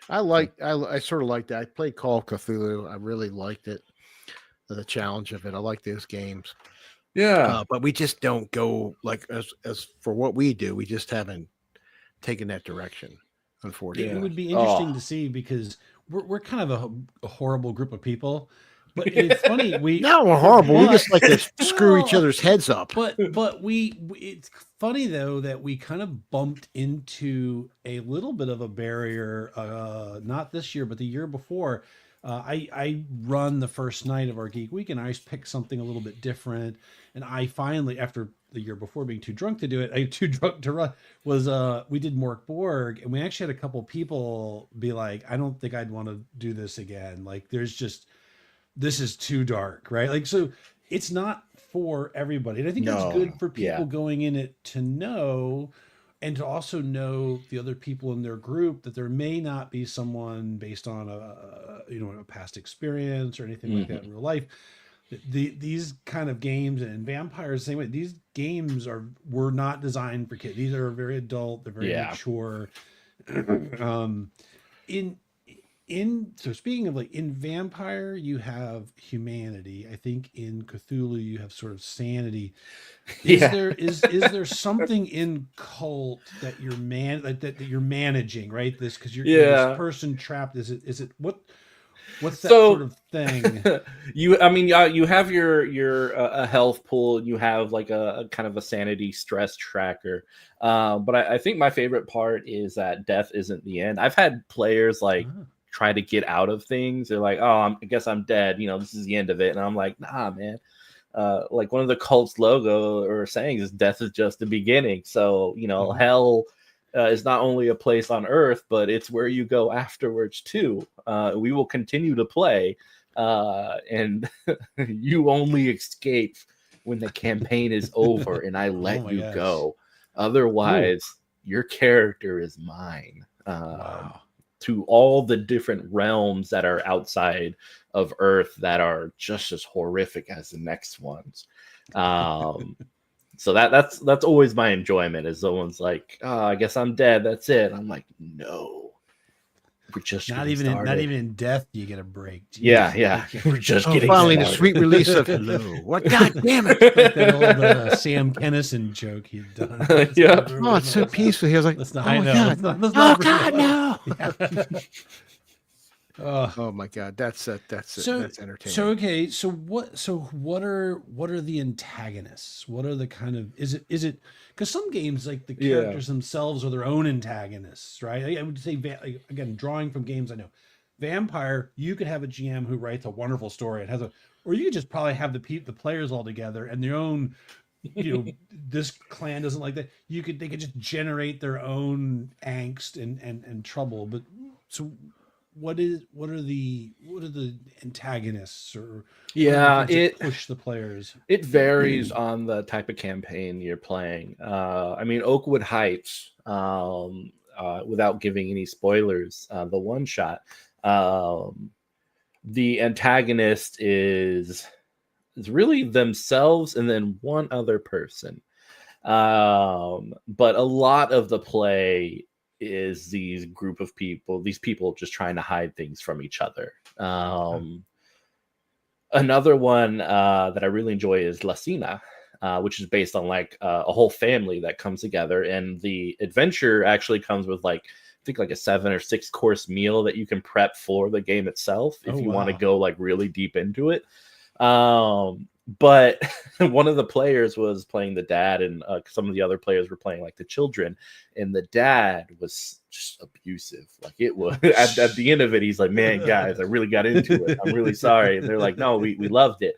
I sort of like that. I played Call of Cthulhu. I really liked it. The challenge of it. I like those games. Yeah, but we just don't go like as for what we do. We just haven't taken that direction. Unfortunately, it would be interesting to see, because we're kind of a horrible group of people. But it's funny, we're horrible. We just like to screw each other's heads up. But it's funny though that we kind of bumped into a little bit of a barrier, not this year, but the year before. I run the first night of our Geek Week, and I picked something a little bit different. And I finally, after the year before being too drunk to do it, too drunk to run, was we did Mork Borg, and we actually had a couple people be like, I don't think I'd want to do this again. Like this is too dark, right? Like, so it's not for everybody. And I think that's good for people going in it to know, and to also know the other people in their group, that there may not be someone based on a past experience or anything like that in real life. These kind of games, and Vampires the same way, these games were not designed for kids. These are very adult, they're very mature. So speaking of, like, in Vampire you have humanity. I think in Cthulhu you have sort of sanity. Is there something in KULT that you're that you're managing, right? Because you're this person trapped. Is it what's that sort of thing? You have your a health pool. You have like a kind of a sanity stress tracker. But I think my favorite part is that death isn't the end. I've had players try to get out of things. They're like, I guess I'm dead. This is the end of it. And I'm like, nah, man. Like one of the cult's logo or sayings is death is just the beginning. So, hell is not only a place on earth, but it's where you go afterwards too. We will continue to play, and you only escape when the campaign is over and I let you go. Otherwise, your character is mine. Wow. To all the different realms that are outside of Earth that are just as horrific as the next ones. So that's always my enjoyment, is someone's like, I guess I'm dead. That's it. I'm like, no, we're just not even in death you get a break. Jeez. Yeah. We're just getting finally the sweet release of hello. What? God damn it! Like that old Sam Kennison joke he'd done. It's so peaceful. He was like, God, no. Oh my God, that's entertaining. So okay, so what are the antagonists? What are the kind of is it because some games, like, the characters themselves are their own antagonists, right? I would say, again, drawing from games I know, Vampire, you could have a GM who writes a wonderful story. It has or you could just probably have the players all together and their own. This clan doesn't like that. They could just generate their own angst and trouble. But so. What are the antagonists, or it push the players? It varies on the type of campaign you're playing. Oakwood Heights, without giving any spoilers, the one shot, the antagonist is really themselves and then one other person. But a lot of the play is these people just trying to hide things from each other. Another one that I really enjoy is Lacina, which is based on a whole family that comes together, and the adventure actually comes with I think a 7 or 6 course meal that you can prep for the game itself if you want to go really deep into it. But one of the players was playing the dad, and some of the other players were playing the children, and the dad was just abusive. It was at the end of it, he's like, man, guys, I really got into it. I'm really sorry. And they're like, no, we loved it.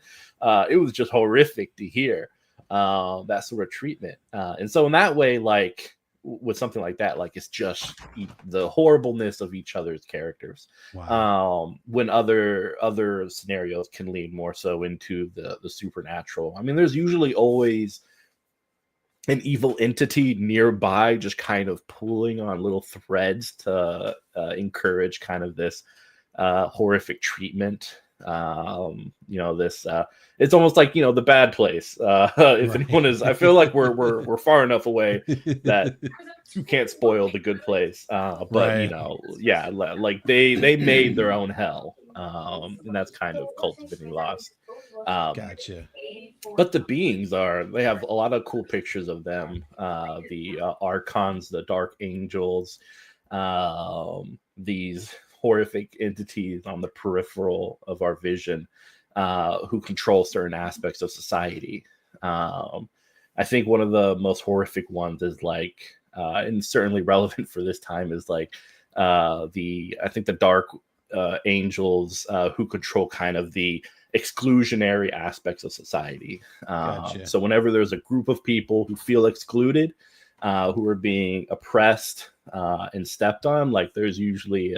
It was just horrific to hear that sort of treatment. And so in that way, with something like that, it's just the horribleness of each other's characters. Wow. When other scenarios can lean more so into the supernatural. There's usually always an evil entity nearby, just kind of pulling on little threads to encourage kind of this horrific treatment. It's almost like the Bad Place. If anyone is, I feel like we're far enough away that you can't spoil the Good Place. But they made their own hell, and that's kind of KULT Divinity Lost. Gotcha. But the beings they have a lot of cool pictures of them. The archons, the dark angels, these horrific entities on the peripheral of our vision, who control certain aspects of society. I think one of the most horrific ones is and certainly relevant for this time, is the dark angels who control kind of the exclusionary aspects of society. Gotcha. So whenever there's a group of people who feel excluded, who are being oppressed and stepped on, there's usually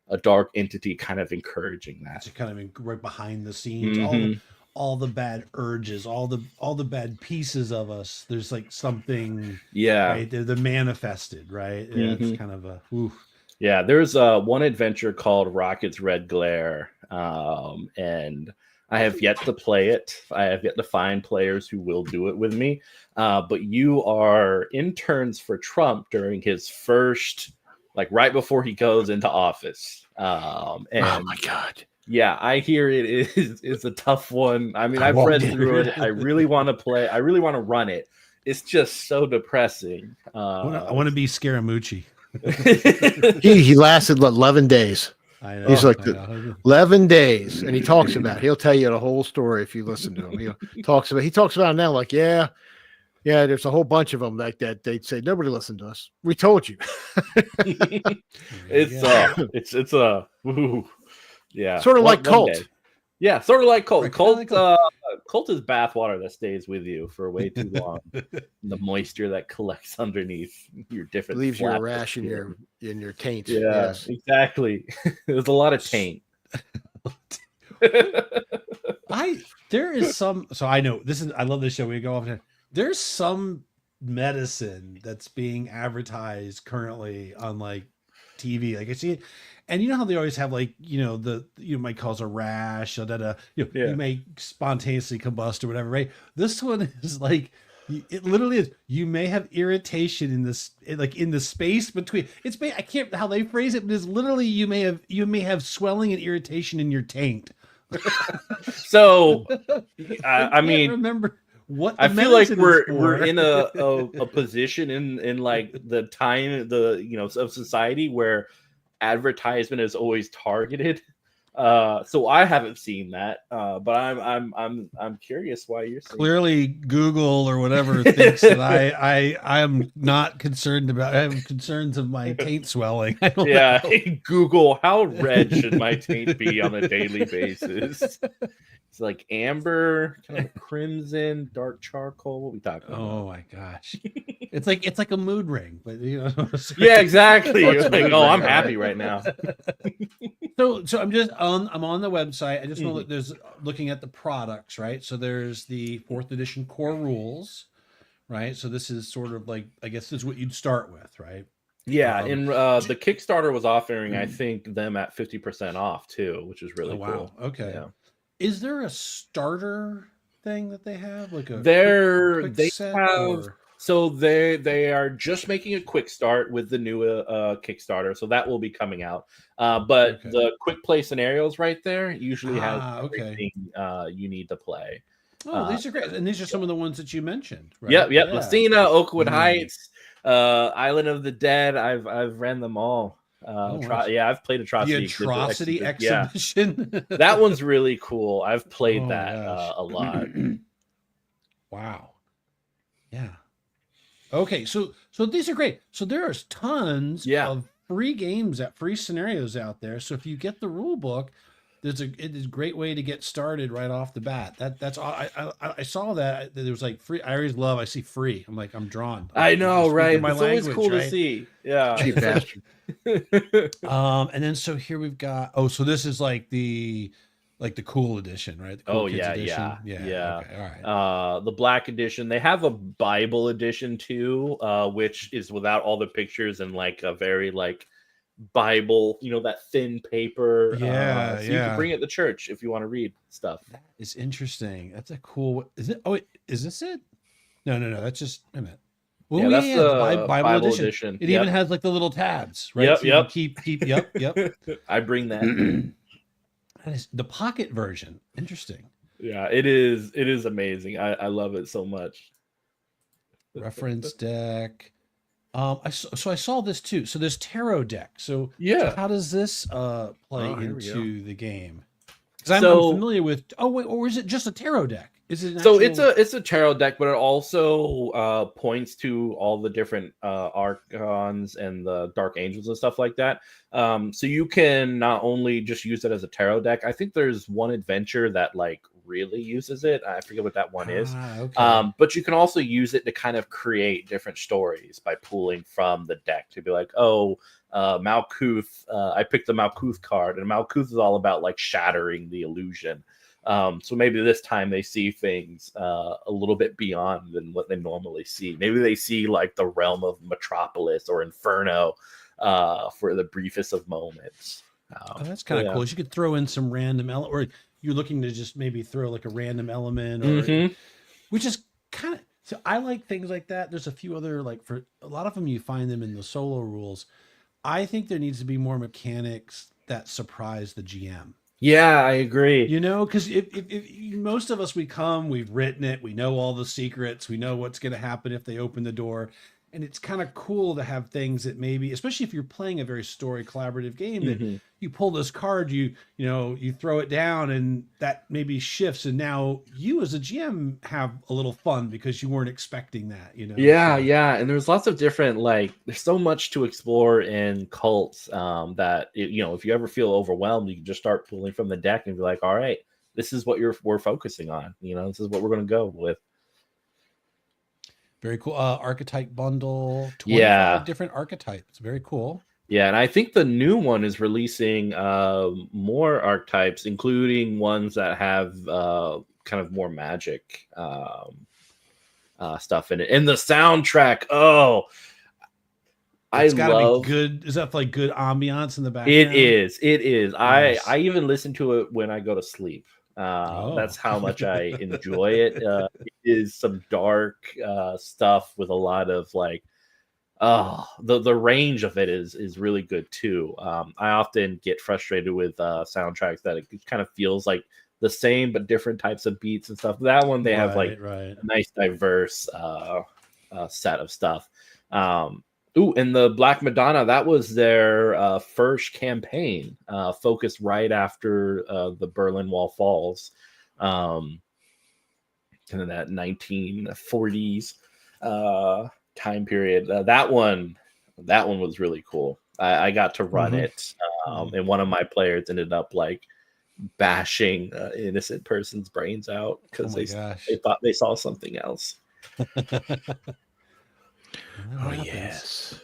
a dark entity kind of encouraging that. It's kind of right behind the scenes. all the bad urges, all the bad pieces of us. There's like something, Yeah. right? They're manifested, right? Yeah, it's kind of a Yeah, there's one adventure called Rocket's Red Glare, and I have yet to play it. I have yet to find players who will do it with me. But you are interns for Trump during his first, like right before he goes into office. And oh my God. Yeah, I hear it is a tough one. I mean, I've read through it. I really want to play. I really want to run it. It's just so depressing. I want to be Scaramucci. he lasted 11 days. I know. He's like 11 days, and he talks about. He'll tell you the whole story if you listen to him. He talks about it now. Like, yeah, there's a whole bunch of them like that. They'd say nobody listened to us. We told you. It's a yeah, sort of like KULT. Yeah, sort of like KULT. Right, KULT, KULT is bathwater that stays with you for way too long. The moisture that collects underneath your different leaves you a rash in your taint. Yeah, yes. Exactly. There's a lot of taint. There is some. So I know this is. I love this show. We go off. There's some medicine that's being advertised currently on like TV. Like I see it. And you know how they always have like, you might cause a rash, you may spontaneously combust or whatever, right? This one is like, it literally is. You may have irritation in the space between. I can't how they phrase it, but it's literally you may have swelling and irritation in your taint. So, I mean, remember what I feel like we're in a position in like the time of society where advertisement is always targeted. So I haven't seen that, but I'm curious why you're saying clearly Google or whatever thinks that I am not concerned about. I have concerns of my taint swelling. I don't know. Google how red should my taint be on a daily basis. It's like amber, kind of crimson, dark charcoal. What are we talking about? Oh my gosh. It's like a mood ring, but Yeah, exactly. You're like, I'm happy right now. So I'm on the website. I just know that there's looking at the products, right? So there's the 4th edition core rules, right? So this is sort of like, I guess this is what you'd start with, right? Yeah, and the Kickstarter was offering, I think, them at 50% off too, which is really cool. Okay. Yeah. Is there a starter thing that they have? Like So they are just making a quick start with the new Kickstarter, so that will be coming out. But the quick play scenarios right there usually have everything you need to play. Oh, these are great, and these are some of the ones that you mentioned. Right? Yep. Yeah. Messina, Oakwood Heights, Island of the Dead. I've ran them all. I've played Atrocity. The Atrocity Exhibition. Yeah. That one's really cool. I've played that a lot. Wow. Yeah. Okay, so these are great. So there's tons of free games, free scenarios out there. So if you get the rule book, it is a great way to get started right off the bat. That's all. I saw that there was like free. I see free. I'm like, I'm drawn. I know, right? My it's language, always cool right? to see. Yeah. Cheap bastard. And then so here we've got. Oh, so this is like the cool edition, right? The cool yeah. Okay, all right. The black edition. They have a Bible edition too, which is without all the pictures and like a very like Bible, that thin paper. So you can bring it to church if you want to read stuff. That is interesting. That's a cool. Is it? Oh, wait, is this it? No. That's just a minute. Well, that's the Bible edition. It even has like the little tabs, right? Yep. Keep. Yep. I bring that. That is the pocket version. Interesting. Yeah, it is. It is amazing. I love it so much. Reference deck. I saw this too. So there's tarot deck. So how does this play into the game? Because I'm familiar with. Oh wait, or is it just a tarot deck? Is it? It's a tarot deck, but it also points to all the different archons and the dark angels and stuff like that. So you can not only just use it as a tarot deck. I think there's one adventure that like really uses it. I forget what that one is. Okay. But you can also use it to kind of create different stories by pulling from the deck to be like, Malkuth. I picked the Malkuth card, and Malkuth is all about like shattering the illusion. So maybe this time they see things a little bit beyond than what they normally see. Maybe they see like the realm of Metropolis or Inferno for the briefest of moments. That's kind of cool. You could throw in some random element, or you're looking to just maybe throw like a random element, or which is kind of. So I like things like that. There's a few other, like, for a lot of them, you find them in the solo rules. I think there needs to be more mechanics that surprise the GM. Yeah, I agree. You know, because if most of us, we've written it, we know all the secrets, we know what's going to happen if they open the door. And it's kind of cool to have things that maybe, especially if you're playing a very story collaborative game, that you pull this card, you throw it down, and that maybe shifts, and now you as a GM have a little fun because you weren't expecting that. Yeah, and there's lots of different, like, there's so much to explore in cults that if you ever feel overwhelmed, you can just start pulling from the deck and be like, all right, this is what we're focusing on. This is what we're going to go with. Very cool. Archetype bundle, 25 different archetypes. Very cool. Yeah, and I think the new one is releasing more archetypes, including ones that have kind of more magic stuff in it. And the soundtrack, it's gotta be good. Is that like good ambiance in the background? It is. Nice. I even listen to it when I go to sleep. That's how much I enjoy it. It is some dark stuff with a lot of like, the range of it is really good too. I often get frustrated with soundtracks that it kind of feels like the same but different types of beats and stuff. That one, they have like a nice diverse set of stuff. And the Black Madonna, that was their first campaign, focused right after the Berlin Wall falls, kind of that 1940s time period. That one was really cool. I got to run it, and one of my players ended up like bashing innocent person's brains out because they thought they saw something else. Yes.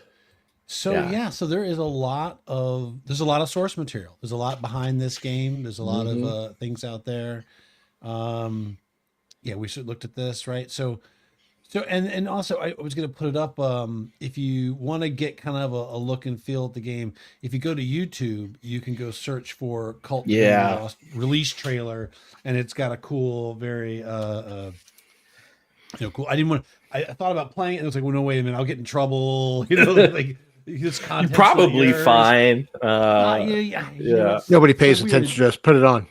So so there's a lot of source material. There's a lot behind this game. There's a lot of things out there. We should looked at this, right? So and also I was going to put it up. If you want to get kind of a look and feel at the game, if you go to YouTube, you can go search for KULT Divinity Lost release trailer, and it's got a cool, very cool. I thought about playing it, and it was like, well, no, wait a minute, I'll get in trouble. Like this content. Probably fine. Nobody pays attention. Just put it on.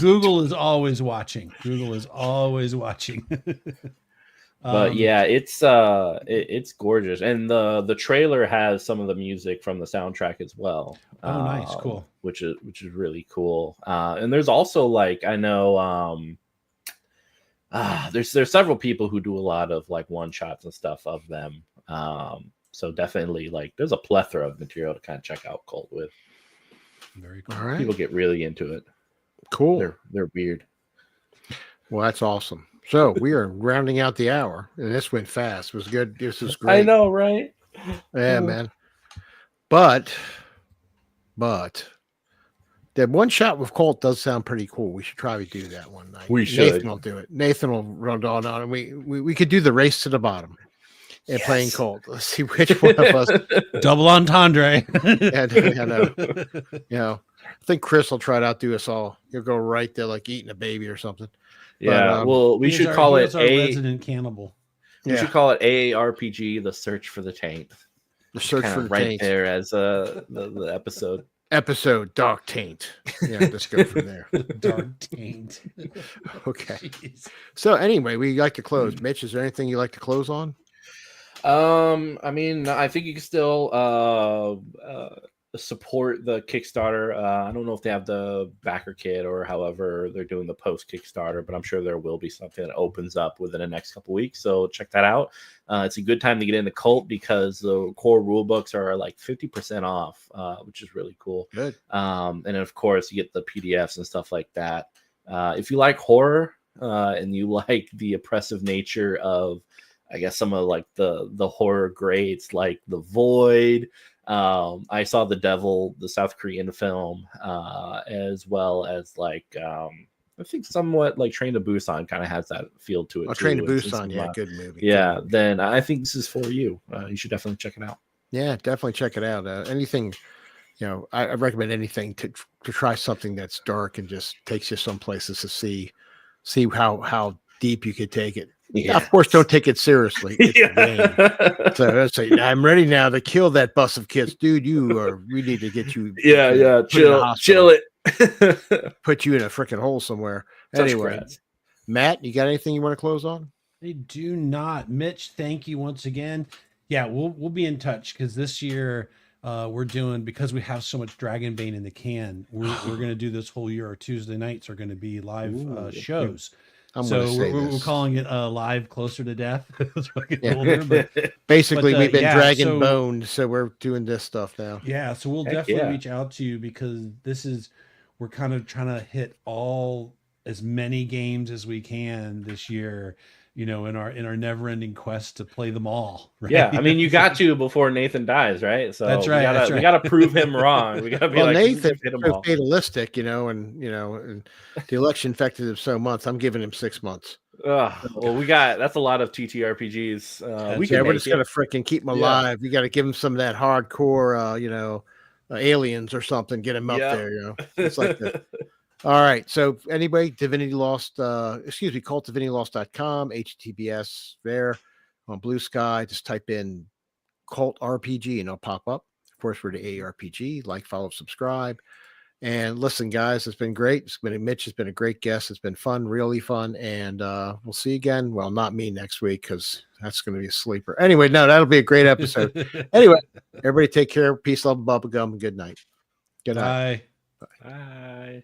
Google is always watching. But it's gorgeous, and the trailer has some of the music from the soundtrack as well. Nice, cool. Which is really cool. And there's also, like, I know there's several people who do a lot of like one shots and stuff of them. So definitely, like, there's a plethora of material to kind of check out KULT with. Very cool. All right. People get really into it. Cool. They're weird. Well, that's awesome. So we are rounding out the hour, and this went fast. It was good. This was great. I know, right? Yeah, man. But that one shot with KULT does sound pretty cool. We should probably do that one night. We should. Nathan will do it. Nathan will run on and we could do the race to the bottom and playing KULT. Let's see which one of us. Double entendre. I think Chris will try to outdo us all. He'll go right there like eating a baby or something. Yeah, well, we should call it resident cannibal. We should call it AARPG, the search for the taint. The search for the right taint. there as the episode. Dark Taint. Yeah, let's go from there. Dark Taint. Okay. Jeez. So anyway, we like to close. Mitch, is there anything you like to close on? I mean, I think you can still support the Kickstarter. I don't know if they have the backer kit or however they're doing the post Kickstarter, but I'm sure there will be something that opens up within the next couple weeks. So check that out. It's a good time to get into KULT because the core rule books are like 50% off, which is really cool. Good. And of course you get the PDFs and stuff like that. If you like horror and you like the oppressive nature of, I guess, some of like the horror grades like The Void, I saw The Devil, the South Korean film, as well as like I think somewhat like Train to Busan kind of has that feel to it. Oh, Train to It's Busan, yeah, good movie. Yeah, good movie. then I think this is for you. You should definitely check it out. Yeah, definitely check it out. Anything, I recommend anything to try something that's dark and just takes you some places to see how deep you could take it. Yeah. Of course, don't take it seriously. It's a game. So let's say I'm ready now to kill that bus of kids, dude. We need to get you. Yeah, chill it. Put you in a freaking hole somewhere. Anyway, Matt, you got anything you want to close on? I do not. Mitch, thank you once again. Yeah, we'll be in touch because this year we're doing, because we have so much Dragonbane in the can, we're going to do this whole year. Our Tuesday nights are going to be live shows. We're calling it live closer to death. Older, basically, we've been dragon boned, so we're doing this stuff now. Yeah, so we'll definitely reach out to you because we're kind of trying to hit as many games as we can this year. In our never-ending quest to play them all. Right? Yeah, I mean, you got to before Nathan dies, right? So that's right. We gotta prove him wrong. We gotta be Nathan so fatalistic, and the election affected him so much. I'm giving him 6 months. Well, that's a lot of TTRPGs. We're just gonna freaking keep him alive. You got to give him some of that hardcore, aliens or something. Get him up there. It's like that. All right. So anyway, Divinity Lost, KULTDivinityLost.com, HTTPS there on Blue Sky. Just type in KULT RPG and it'll pop up. Of course, we're the AARPG. Like, follow, subscribe. And listen, guys, it's been great. Mitch has been a great guest. It's been fun, really fun. And we'll see you again. Well, not me next week because that's going to be a sleeper. Anyway, no, that'll be a great episode. Anyway, everybody take care. Peace, love, bubblegum, and good night. Good night. Bye. Bye.